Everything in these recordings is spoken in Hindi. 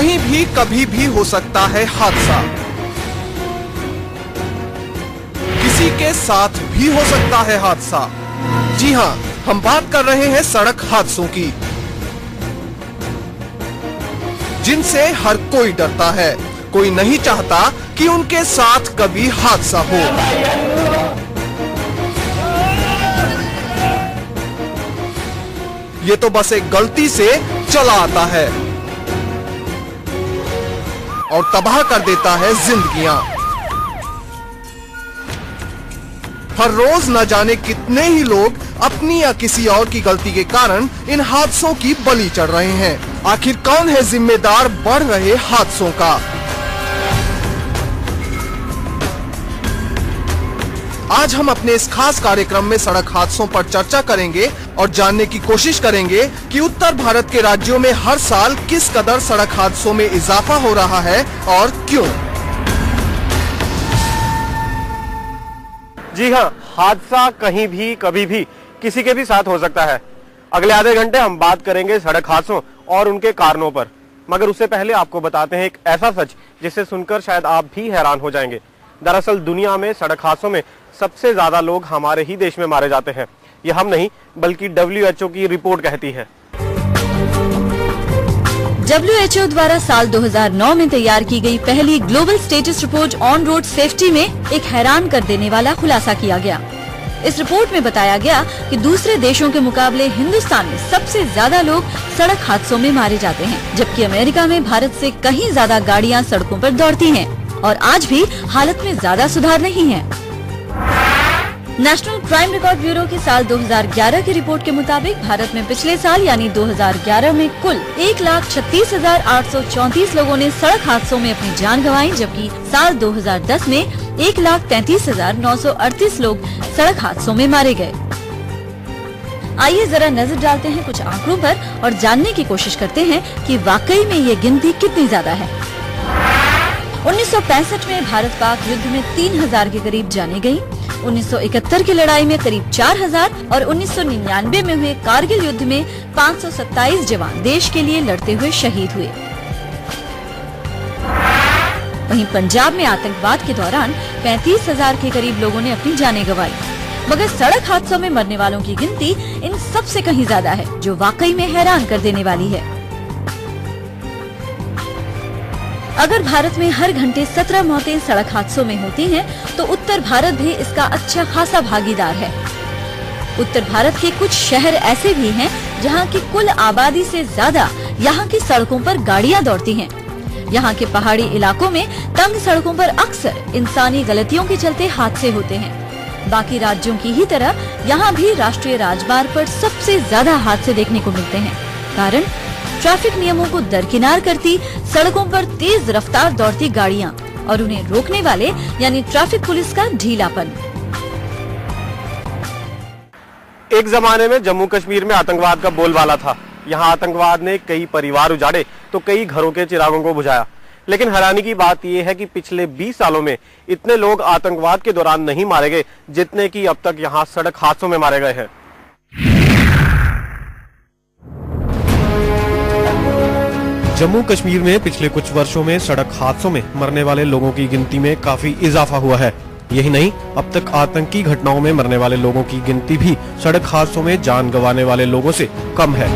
कहीं भी कभी भी हो सकता है हादसा, किसी के साथ भी हो सकता है हादसा। जी हां, हम बात कर रहे हैं सड़क हादसों की, जिनसे हर कोई डरता है। कोई नहीं चाहता कि उनके साथ कभी हादसा हो। ये तो बस एक गलती से चला आता है और तबाह कर देता है जिंदगियां। हर रोज न जाने कितने ही लोग अपनी या किसी और की गलती के कारण इन हादसों की बलि चढ़ रहे हैं। आखिर कौन है जिम्मेदार बढ़ रहे हादसों का? आज हम अपने इस खास कार्यक्रम में सड़क हादसों पर चर्चा करेंगे और जानने की कोशिश करेंगे कि उत्तर भारत के राज्यों में हर साल किस कदर सड़क हादसों में इजाफा हो रहा है और क्यों। जी हाँ, हादसा कहीं भी कभी भी किसी के भी साथ हो सकता है। अगले आधे घंटे हम बात करेंगे सड़क हादसों और उनके कारणों पर, मगर उससे पहले आपको बताते हैं एक ऐसा सच जिसे सुनकर शायद आप भी हैरान हो जाएंगे। दरअसल दुनिया में सड़क हादसों में सबसे ज्यादा लोग हमारे ही देश में मारे जाते हैं। यह हम नहीं बल्कि WHO की रिपोर्ट कहती है। WHO द्वारा साल 2009 में तैयार की गई पहली global status report on road safety में एक हैरान कर देने वाला खुलासा किया गया। इस रिपोर्ट में बताया गया कि दूसरे देशों के मुकाबले हिंदुस्तान में सबसे ज्यादा लोग सड़क हादसों में मारे जाते हैं, जबकि अमेरिका में भारत से कहीं ज्यादा गाड़ियां सड़कों पर दौड़ती हैं और आज भी हालत में ज्यादा सुधार नहीं है। नेशनल क्राइम रिकॉर्ड ब्यूरो की साल 2011 की रिपोर्ट के मुताबिक भारत में पिछले साल यानी 2011 में कुल 1,36,834 लोगों ने सड़क हादसों में अपनी जान गंवाई, जबकि साल 2010 में 1,33,938 लोग सड़क हादसों में मारे गए। आइए जरा नजर डालते हैं कुछ आंकड़ों पर और जानने की कोशिश करते हैं कि वाकई में ये गिनती कितनी ज्यादा है। 1965 में भारत पाक युद्ध में 3,000 के करीब जानें गयी। 1971 की लड़ाई में करीब 4,000 और 1999 में हुए कारगिल युद्ध में 527 जवान देश के लिए लड़ते हुए शहीद हुए। वहीं पंजाब में आतंकवाद के दौरान 35,000 के करीब लोगों ने अपनी जानें गंवाई। मगर सड़क हादसों में मरने वालों की गिनती इन सबसे कहीं ज्यादा है, जो वाकई में हैरान कर देने वाली है। अगर भारत में हर घंटे 17 मौतें सड़क हादसों में होती हैं, तो उत्तर भारत भी इसका अच्छा खासा भागीदार है। उत्तर भारत के कुछ शहर ऐसे भी हैं, जहां की कुल आबादी से ज्यादा यहां की सड़कों पर गाड़ियां दौड़ती हैं। यहां के पहाड़ी इलाकों में तंग सड़कों पर अक्सर इंसानी गलतियों के चलते हादसे होते हैं। बाकी राज्यों की ही तरह यहां भी राष्ट्रीय राजमार्ग पर सबसे ज्यादा हादसे देखने को मिलते हैं। कारण ट्रैफिक नियमों को दरकिनार करती सड़कों पर तेज रफ्तार दौड़ती गाड़ियां और उन्हें रोकने वाले यानी ट्रैफिक पुलिस का ढीलापन। एक जमाने में जम्मू कश्मीर में आतंकवाद का बोलबाला था। यहाँ आतंकवाद ने कई परिवार उजाड़े तो कई घरों के चिरागों को बुझाया। लेकिन हैरानी की बात यह है कि पिछले 20 सालों में इतने लोग आतंकवाद के दौरान नहीं मारे गए जितने की अब तक यहाँ सड़क हादसों में मारे गए हैं। जम्मू कश्मीर में पिछले कुछ वर्षों में सड़क हादसों में मरने वाले लोगों की गिनती में काफी इजाफा हुआ है। यही नहीं, अब तक आतंकी घटनाओं में मरने वाले लोगों की गिनती भी सड़क हादसों में जान गंवाने वाले लोगों से कम है।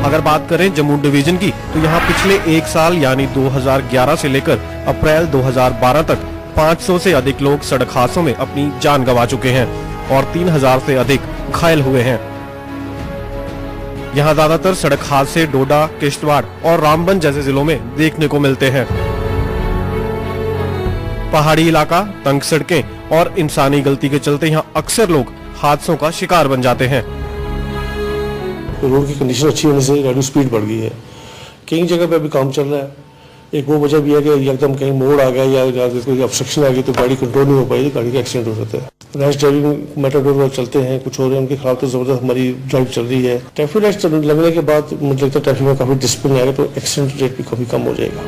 अगर बात करें जम्मू डिवीजन की, तो यहाँ पिछले एक साल यानी 2011 से लेकर अप्रैल 2012 तक 500 से अधिक लोग सड़क हादसों में अपनी जान गंवा चुके हैं और 3,000 से अधिक घायल हुए हैं। यहाँ ज्यादातर सड़क हादसे डोडा, किश्तवाड़ और रामबन जैसे जिलों में देखने को मिलते हैं। पहाड़ी इलाका, तंग सड़कें और इंसानी गलती के चलते यहाँ अक्सर लोग हादसों का शिकार बन जाते हैं। रोड की कंडीशन अच्छी होने से गाड़ी स्पीड बढ़ गई है। कई जगह पे अभी काम चल रहा है। एक वो वजह भी है कि एकदम कहीं मोड़ आ गया या कोई ऑब्स्ट्रक्शन आ गई तो गाड़ी कंट्रोल नहीं हो पाई, गाड़ी का एक्सीडेंट हो जाता है। रैश ड्राइविंग मेटाडोर चलते हैं, कुछ हो रहे हैं, उनके खिलाफ तो जबरदस्त हमारी ड्राइव चल रही है। ट्रैफिक लाइट्स लगने के बाद मुझे लगता है ट्रैफिक में काफी डिसिप्लिन आएगा तो एक्सीडेंट रेट भी काफी कम हो जाएगा।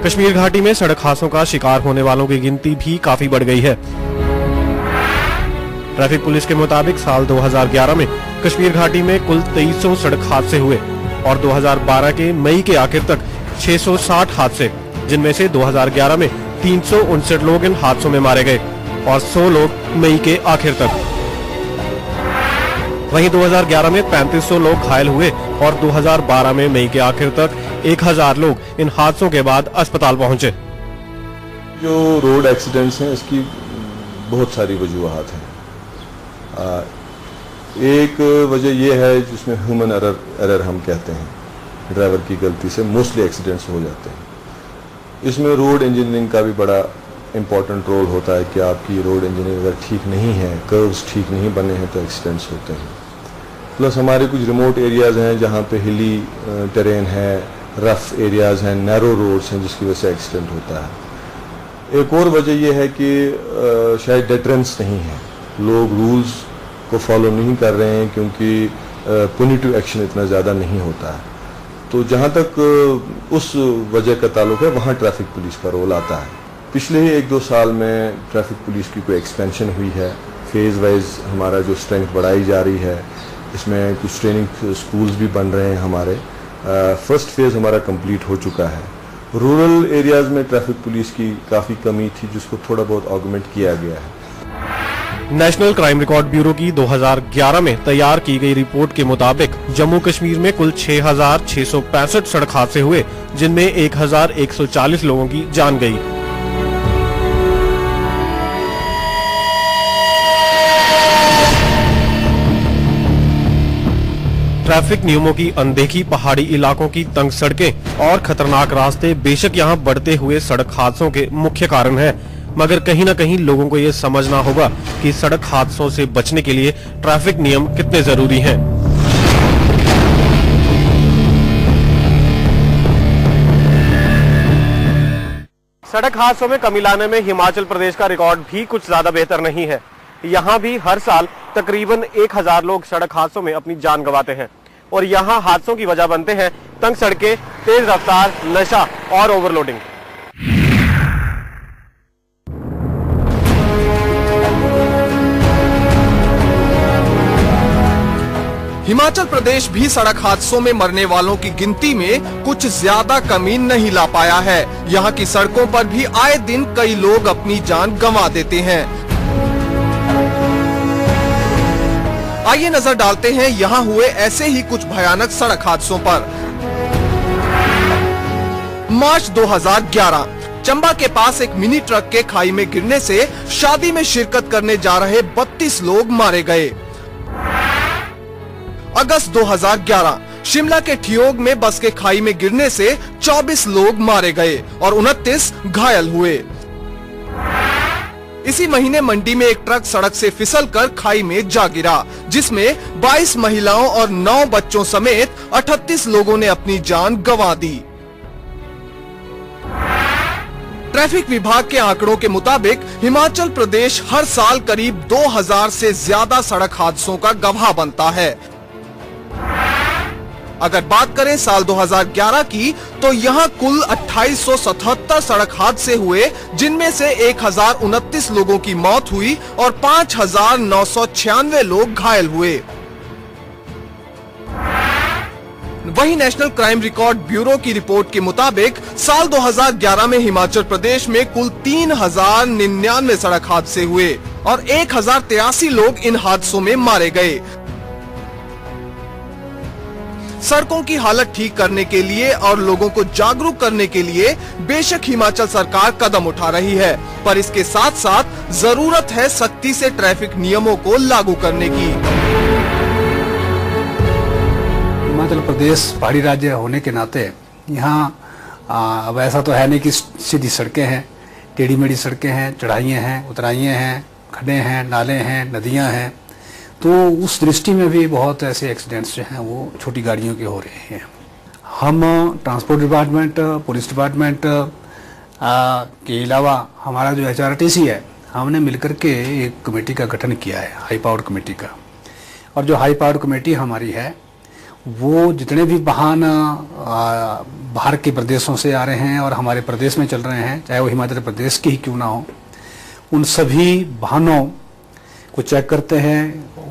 कश्मीर घाटी में सड़क हादसों का शिकार होने वालों की गिनती भी काफी बढ़ गई है। ट्रैफिक पुलिस के मुताबिक साल 2011 में कश्मीर घाटी में कुल 2300 सड़क हादसे हुए और 2012 के मई के आखिर तक 660 हादसे, जिनमें से 2011 में 359 लोग इन हादसों में मारे गए और 100 लोग मई के आखिर तक। वहीं 2011 में 3500 लोग घायल हुए और 2012 में मई के आखिर तक 1000 लोग इन हादसों के बाद अस्पताल पहुंचे। जो रोड एक्सीडेंट्स हैं इसकी बहुत सारी वजूहात हैं। एक वजह यह है जिसमें ह्यूमन एरर हम कहते हैं, ड्राइवर की गलती से मोस्टली एक्सीडेंट्स हो जाते हैं। इसमें रोड इंजीनियरिंग का भी बड़ा इम्पोर्टेंट रोल होता है कि आपकी रोड इंजीनियरिंग अगर ठीक नहीं है, कर्व्स ठीक नहीं बने हैं तो एक्सीडेंट्स होते हैं। प्लस हमारे कुछ रिमोट एरियाज़ हैं जहाँ पे हिली टेरेन है, रफ एरियाज़ हैं, नैरो रोड्स हैं जिसकी वजह से एक्सीडेंट होता है। एक और वजह यह है कि शायद डेटरेंस नहीं है, लोग रूल्स को फॉलो नहीं कर रहे हैं क्योंकि पुनिटिव एक्शन इतना ज़्यादा नहीं होता है। तो जहाँ तक उस वजह का ताल्लुक है वहाँ ट्रैफिक पुलिस का रोल आता है। पिछले ही 1-2 साल में ट्रैफिक पुलिस की कोई एक्सपेंशन हुई है, फेज़ वाइज हमारा जो स्ट्रेंथ बढ़ाई जा रही है, इसमें कुछ ट्रेनिंग स्कूल्स भी बन रहे हैं हमारे। फर्स्ट फेज़ हमारा कंप्लीट हो चुका है। रूरल एरियाज़ में ट्रैफिक पुलिस की काफ़ी कमी थी जिसको थोड़ा बहुत ऑगमेंट किया गया है। नेशनल क्राइम रिकॉर्ड ब्यूरो की 2011 में तैयार की गई रिपोर्ट के मुताबिक जम्मू कश्मीर में कुल 6665 सड़क हादसे हुए, जिनमें 1140 लोगों की जान गई। ट्रैफिक नियमों की अनदेखी, पहाड़ी इलाकों की तंग सड़कें और खतरनाक रास्ते बेशक यहां बढ़ते हुए सड़क हादसों के मुख्य कारण हैं, मगर कहीं न कहीं लोगों को ये समझना होगा कि सड़क हादसों से बचने के लिए ट्रैफिक नियम कितने जरूरी हैं। सड़क हादसों में कमी लाने में हिमाचल प्रदेश का रिकॉर्ड भी कुछ ज्यादा बेहतर नहीं है। यहाँ भी हर साल तकरीबन 1000 लोग सड़क हादसों में अपनी जान गंवाते हैं और यहाँ हादसों की वजह बनते हैं तंग सड़कें, तेज रफ्तार, नशा और ओवरलोडिंग। हिमाचल प्रदेश भी सड़क हादसों में मरने वालों की गिनती में कुछ ज्यादा कमी नहीं ला पाया है। यहाँ की सड़कों पर भी आए दिन कई लोग अपनी जान गंवा देते हैं। आइए नजर डालते हैं यहाँ हुए ऐसे ही कुछ भयानक सड़क हादसों पर। मार्च 2011 चंबा के पास एक मिनी ट्रक के खाई में गिरने से शादी में शिरकत करने जा रहे 32 लोग मारे गए। अगस्त 2011 शिमला के ठियोग में बस के खाई में गिरने से 24 लोग मारे गए और 29 घायल हुए। इसी महीने मंडी में एक ट्रक सड़क से फिसलकर खाई में जा गिरा, जिसमें 22 महिलाओं और 9 बच्चों समेत 38 लोगों ने अपनी जान गंवा दी। ट्रैफिक विभाग के आंकड़ों के मुताबिक हिमाचल प्रदेश हर साल करीब 2000 से ज्यादा सड़क हादसों का गवाह बनता है। अगर बात करें साल 2011 की तो यहाँ कुल 2877 सड़क हादसे हुए, जिनमें से 1029 लोगों की मौत हुई और 5996 लोग घायल हुए। वहीं नेशनल क्राइम रिकॉर्ड ब्यूरो की रिपोर्ट के मुताबिक साल 2011 में हिमाचल प्रदेश में कुल 3099 सड़क हादसे हुए और 1083 लोग इन हादसों में मारे गए। सड़कों की हालत ठीक करने के लिए और लोगों को जागरूक करने के लिए बेशक हिमाचल सरकार कदम उठा रही है, पर इसके साथ साथ जरूरत है सख्ती से ट्रैफिक नियमों को लागू करने की। हिमाचल प्रदेश पहाड़ी राज्य होने के नाते यहाँ अब ऐसा तो है नहीं कि सीधी सड़कें हैं, टेढ़ी मेढ़ी सड़कें हैं, चढ़ाइयाँ हैं, उतराइयाँ हैं, खड्डे हैं, नाले हैं, नदियाँ हैं। तो उस दृष्टि में भी बहुत ऐसे एक्सीडेंट्स जो हैं वो छोटी गाड़ियों के हो रहे हैं। हम ट्रांसपोर्ट डिपार्टमेंट, पुलिस डिपार्टमेंट के अलावा हमारा जो HRTC है, हमने मिलकर के एक कमेटी का गठन किया है, हाई पावर्ड कमेटी का। और जो हाई पावर्ड कमेटी हमारी है वो जितने भी वाहन बाहर के प्रदेशों से आ रहे हैं और हमारे प्रदेश में चल रहे हैं, चाहे वो हिमाचल प्रदेश के ही क्यों ना हो, उन सभी वाहनों को चेक करते हैं,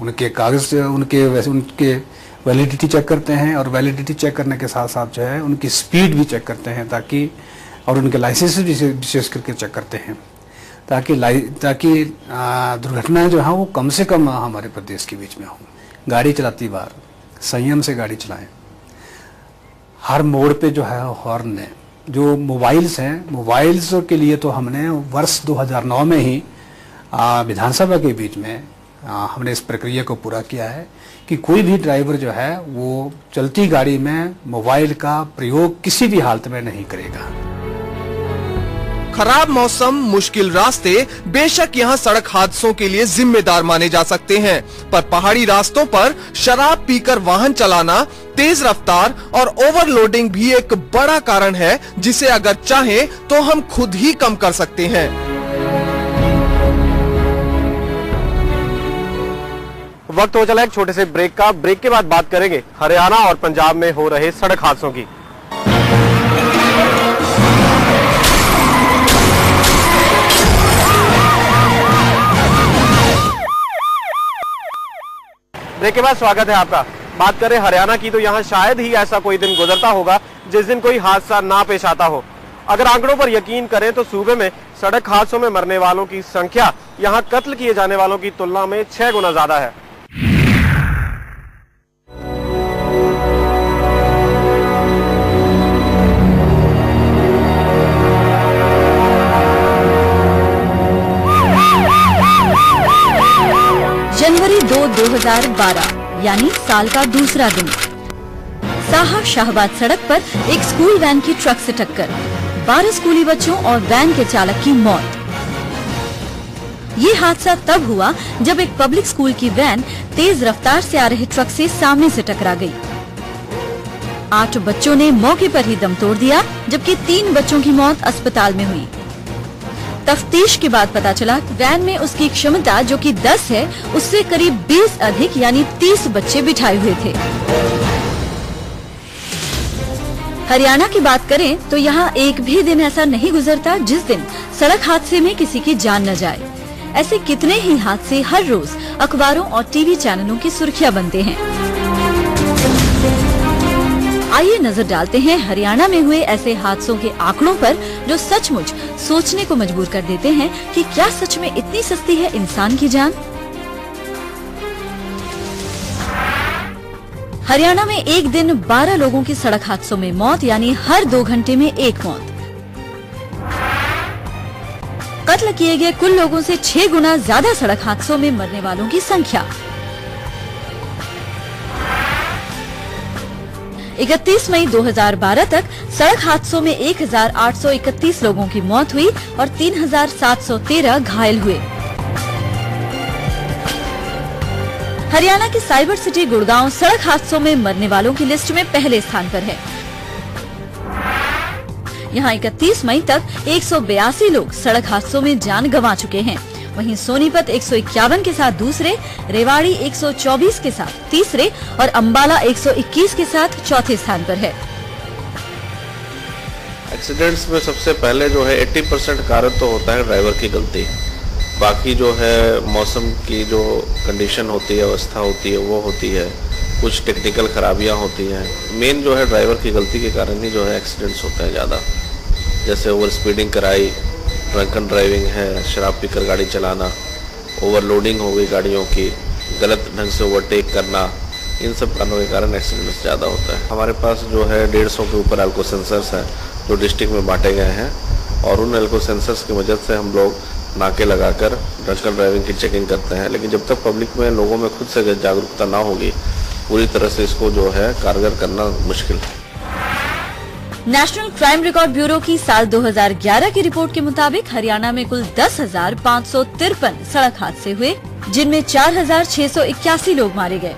उनके कागज उनके वैलिडिटी चेक करते हैं, और वैलिडिटी चेक करने के साथ साथ जो है उनकी स्पीड भी चेक करते हैं, ताकि और उनके लाइसेंस भी विशेष करके चेक करते हैं, ताकि दुर्घटनाएं जो है वो कम से कम हमारे प्रदेश के बीच में हो। गाड़ी चलाती बार संयम से गाड़ी चलाएं। हर मोड़ पे जो है हॉर्न है। जो मोबाइल्स हैं, मोबाइल्स के लिए तो हमने वर्ष 2009 में ही विधानसभा के बीच में हमने इस प्रक्रिया को पूरा किया है कि कोई भी ड्राइवर जो है वो चलती गाड़ी में मोबाइल का प्रयोग किसी भी हालत में नहीं करेगा। खराब मौसम, मुश्किल रास्ते बेशक यहाँ सड़क हादसों के लिए जिम्मेदार माने जा सकते हैं, पर पहाड़ी रास्तों पर शराब पीकर वाहन चलाना, तेज रफ्तार और ओवरलोडिंग भी एक बड़ा कारण है, जिसे अगर चाहें तो हम खुद ही कम कर सकते हैं। वक्त हो चला एक छोटे से ब्रेक का। ब्रेक के बाद बात करेंगे हरियाणा और पंजाब में हो रहे सड़क हादसों की। ब्रेक के बाद स्वागत है आपका। बात करें हरियाणा की तो यहाँ शायद ही ऐसा कोई दिन गुजरता होगा जिस दिन कोई हादसा ना पेश आता हो। अगर आंकड़ों पर यकीन करें तो सूबे में सड़क हादसों में मरने वालों की संख्या यहाँ कत्ल किए जाने वालों की तुलना में 6 गुना ज्यादा है। जनवरी 2, 2012 यानी साल का दूसरा दिन। साहा शाहबाद सड़क पर एक स्कूल वैन की ट्रक से टक्कर, 12 स्कूली बच्चों और वैन के चालक की मौत। ये हादसा तब हुआ जब एक पब्लिक स्कूल की वैन तेज रफ्तार से आ रहे ट्रक से सामने से टकरा गई। 8 बच्चों ने मौके पर ही दम तोड़ दिया, जबकि 3 बच्चों की मौत अस्पताल में हुई। तफ्तीश के बाद पता चला वैन में उसकी क्षमता जो कि 10 है, उससे करीब 20 अधिक यानी 30 बच्चे बिठाए हुए थे। हरियाणा की बात करें तो यहाँ एक भी दिन ऐसा नहीं गुजरता जिस दिन सड़क हादसे में किसी की जान न जाए। ऐसे कितने ही हादसे हर रोज अखबारों और टीवी चैनलों की सुर्खियां बनते हैं। आइए नजर डालते हैं हरियाणा में हुए ऐसे हादसों के आंकड़ों पर, जो सचमुच सोचने को मजबूर कर देते हैं कि क्या सच में इतनी सस्ती है इंसान की जान। हरियाणा में एक दिन 12 लोगों की सड़क हादसों में मौत, यानी हर 2 घंटे में एक मौत। कत्ल किए गए कुल लोगों से 6 गुना ज्यादा सड़क हादसों में मरने वालों की संख्या। 31 मई 2012 तक सड़क हादसों में 1831 लोगों की मौत हुई और 3713 घायल हुए। हरियाणा की साइबर सिटी गुड़गांव सड़क हादसों में मरने वालों की लिस्ट में पहले स्थान पर है। यहाँ 31 मई तक 182 लोग सड़क हादसों में जान गंवा चुके हैं। वहीं सोनीपत 151 के साथ दूसरे, रेवाड़ी 124 के साथ तीसरे और अंबाला 121 के साथ चौथे स्थान पर है। एक्सीडेंट्स में सबसे पहले जो है 80% कारण तो होता है ड्राइवर की गलती। बाकी जो है मौसम की जो कंडीशन होती है, अवस्था होती है, वो होती है। कुछ टेक्निकल खराबियां होती हैं। मेन जो है ड्राइवर की गलती के कारण ही जो है एक्सीडेंट्स होते हैं ज़्यादा। जैसे ओवर स्पीडिंग कराई, ड्रंकन ड्राइविंग है, शराब पीकर गाड़ी चलाना, ओवरलोडिंग हो गई गाड़ियों की, गलत ढंग से ओवरटेक करना, इन सब कारणों के कारण एक्सीडेंट्स ज़्यादा होता है। हमारे पास जो है 150 के ऊपर एल्को सेंसर्स हैं जो डिस्ट्रिक्ट में बांटे गए हैं, और उन एल्को सेंसर्स की मदद से हम लोग नाके लगाकर ड्रंकन ड्राइविंग की चेकिंग करते हैं। लेकिन जब तक पब्लिक में लोगों में खुद से जागरूकता ना होगी, पूरी तरह से इसको जो है कारगर करना मुश्किल है। नेशनल क्राइम रिकॉर्ड ब्यूरो की साल 2011 की रिपोर्ट के मुताबिक हरियाणा में कुल 10,553 सड़क हादसे हुए, जिनमें 4,681 लोग मारे गए।